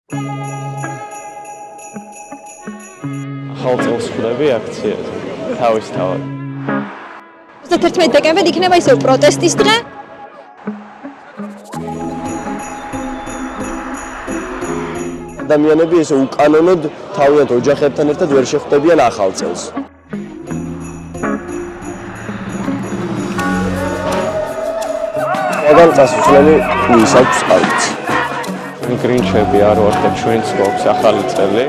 ახალ წელს ხვდები აქციაზე, თავისთავად. 31 დეკემბერი იქნება ისევ პროტესტის დღე. ადამიანები ესე უკანონოდ თავიანთ ოჯახებთან ერთად ვერ შეხვდებიან ახალ წელს. მაგრამ წასვლელი ის აქვს აიც. გრინჩები არ ვართ და ჩვენც გვაქვს ახალი წელი.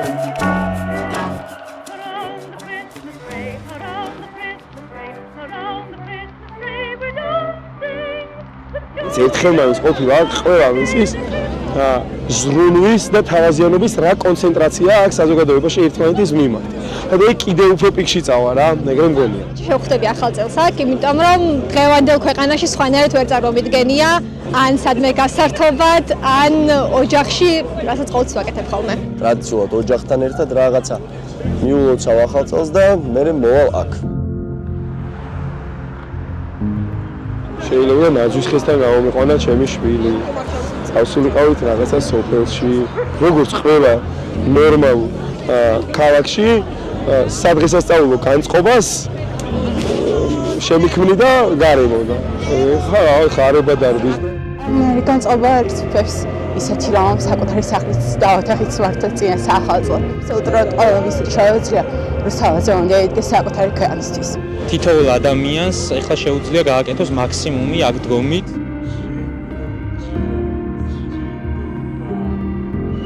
ერთხელ მაინც ყოფილა ყველა მისის ზრუნვის და თავაზიანობის რა კონცენტრაცია აქვს საზოგადოებაში ერთმანეთის მიმართ. და კიდევ უფრო პიკში წავა რა, ეგრე მგონია. შევხვდები ახალ წელს აქ, იმიტომ რომ დღევანდელ ქვეყანაში სხვანაირად ვერ წარმომიდგენია, ან სადმე გასართობად, ან ოჯახში, რასაც ყოველთვის ვაკეთებ ხოლმე. ტრადიციულად ოჯახთან ერთად რაღაცა მიულოცავ ახალ წელს და მე მოვალ აქ. შეიძლება ნაძვის ხესთან გამომიყვანა ჩემი შვილი. წავსულიყავით რაღაცა სოფელში, როგორც ყველა ნორმალ ქალაქში, სადღესასწაულო განწყობას შემიქმნიდა გარემოდა. ხა არება დარბის. განწყობა ერთფერს ისეთი რომ საკუთარი სახლის დაოთახიც ვართ წინ სახალხო. უბრალოდ ყოველთვის შეუძლია რუსთავაზე უნდა იდგეს საკუთარი ქვეყნისთვის. თითოეულ ადამიანს ეხლა შეუძლია გააკეთოს მაქსიმუმი აქ დგომით.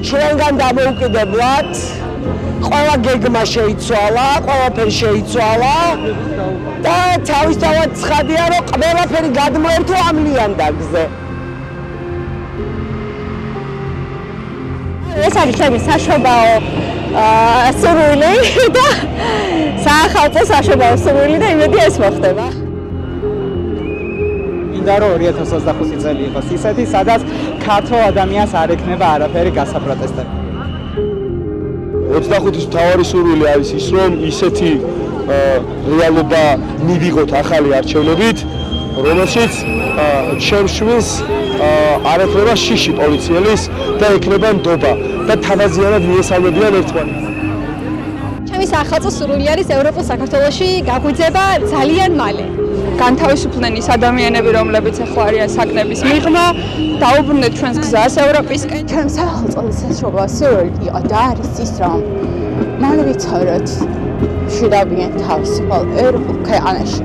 ჩვენგან დამოუკიდებლად ყველა გეგმა შეიცვალა, ყველაფერი შეიცვალა და თავისთავად ცხადია, რომ ყველაფერი გადმოერთო ამ ლიანდაგზე. ეს არის ჩემი საშობაო სურვილი და საახალწლო საშობაო სურვილი და იმედი ეს მოხდება. მინდა რომ 2025 წელი იყოს ისეთი, სადაც ქართულ ადამიანს არ ექნება არაფერი გასაპროტესტებად. 25-ის მთავარი სურვილი არის ის, რომ ისეთი რეალობა მივიღოთ ახალი არჩევნებით, რომელშიც ჩემს შვილს არ ექნება შიში პოლიციელის და ექნება ნდობა და თავაზიანად მიესალმებიან ერთმანეთს. ჩემი საახალწლო სურვილი არის ევროპულ საქართველოში გაგვიძება ძალიან მალე. განთავისუფლდნენ ის ადამიანები, რომლებიც ახლა არიან საკნების მიღმა, დაუბრუნდეთ ჩვენს გზას ევროპისკენ. ჩემს საახალწლო სურვილი იყო და არის ის, რომ მალე ვიცხოვროთ მშვიდობიან თავისუფალ ევროპულ ქვეყანაში.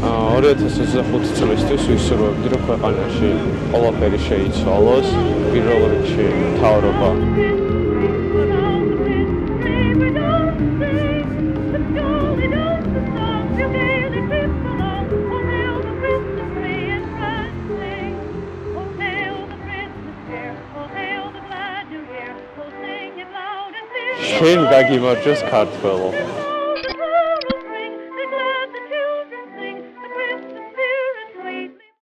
2025 წლისთვის ვისურვებდი, რომ ქვეყანაში ყველაფერი შეიცვალოს, პირველ რიგში მთავრობა. შენ გაგიმარჯოს ქართველო.